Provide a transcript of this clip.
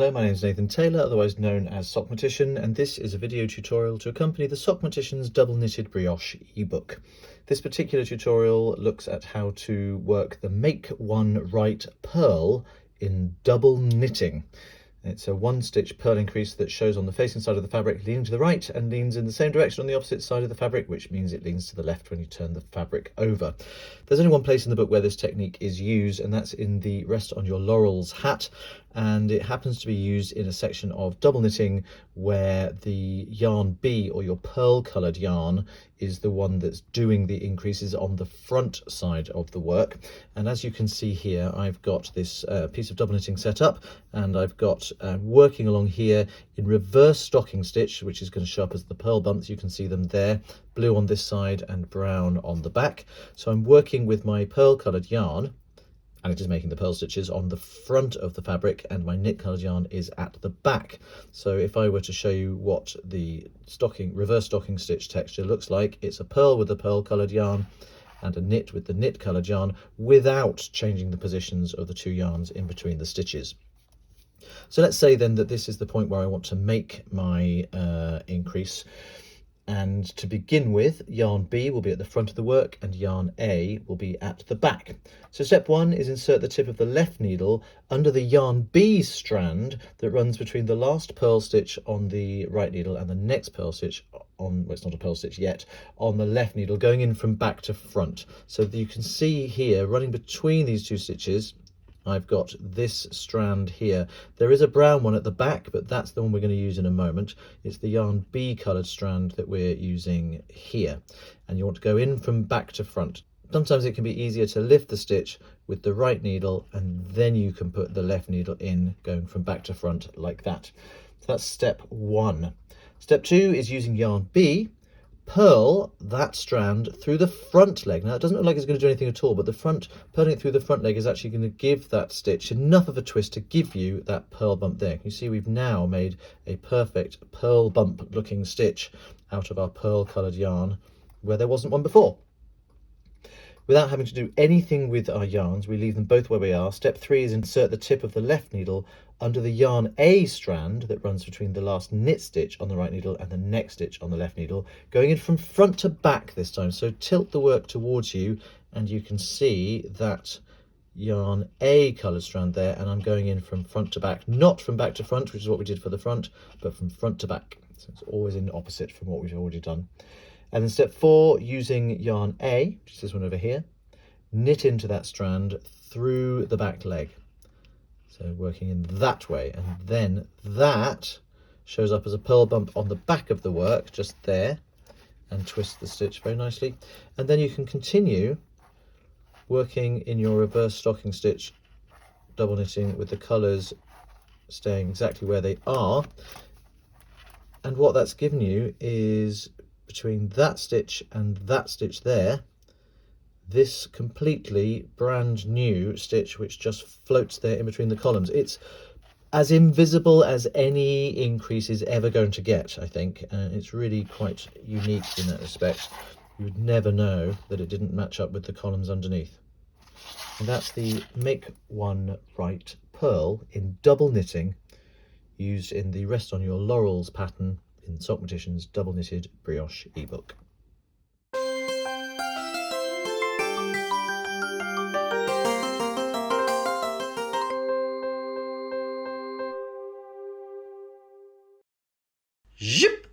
Hello, my name is Nathan Taylor, otherwise known as Sockmatician, and this is a video tutorial to accompany the Sockmatician's double knitted brioche ebook. This particular tutorial looks at how to work the Make One Right purl in double knitting. It's a one stitch purl increase that shows on the facing side of the fabric leaning to the right and leans in the same direction on the opposite side of the fabric, which means it leans to the left when you turn the fabric over. There's only one place in the book where this technique is used, and that's in the Rest on Your Laurels hat, and it happens to be used in a section of double knitting where the yarn B, or your pearl coloured yarn, is the one that's doing the increases on the front side of the work. And as you can see here, I've got this piece of double knitting set up, and I've got working along here in reverse stocking stitch, which is going to show up as the purl bumps. You can see them there, blue on this side and brown on the back. So I'm working with my pearl coloured yarn, and it is making the purl stitches on the front of the fabric, and my knit coloured yarn is at the back. So if I were to show you what the reverse stocking stitch texture looks like, it's a purl with the pearl coloured yarn and a knit with the knit coloured yarn without changing the positions of the two yarns in between the stitches. So let's say then that this is the point where I want to make my increase. And to begin with, yarn B will be at the front of the work and yarn A will be at the back. So step one is insert the tip of the left needle under the yarn B strand that runs between the last purl stitch on the right needle and the next purl stitch on, well, it's not a purl stitch yet, on the left needle, going in from back to front. So you can see here, running between these two stitches, I've got this strand here. There is a brown one at the back, but that's the one we're going to use in a moment. It's the yarn B coloured strand that we're using here. And you want to go in from back to front. Sometimes it can be easier to lift the stitch with the right needle, and then you can put the left needle in, going from back to front like that. So that's step one. Step two is using yarn B. Purl that strand through the front leg. Now it doesn't look like it's going to do anything at all, but purling it through the front leg is actually going to give that stitch enough of a twist to give you that purl bump there. You see we've now made a perfect purl bump looking stitch out of our pearl coloured yarn where there wasn't one before. Without having to do anything with our yarns, we leave them both where we are. Step three is insert the tip of the left needle under the yarn A strand that runs between the last knit stitch on the right needle and the next stitch on the left needle, going in from front to back this time. So tilt the work towards you and you can see that yarn A coloured strand there, and I'm going in from front to back, not from back to front, which is what we did for the front, but from front to back. So it's always in opposite from what we've already done. And then step four, using yarn A, which is this one over here, knit into that strand through the back leg. So working in that way, and then that shows up as a purl bump on the back of the work, just there, and twist the stitch very nicely. And then you can continue working in your reverse stocking stitch, double knitting with the colours staying exactly where they are. And what that's given you is, between that stitch and that stitch there, this completely brand new stitch which just floats there in between the columns. It's as invisible as any increase is ever going to get, I think. It's really quite unique in that respect. You would never know that it didn't match up with the columns underneath. And that's the Make One Right purl in double knitting, used in the Rest on Your Laurels pattern in Sockmatician's double knitted brioche ebook. Zip!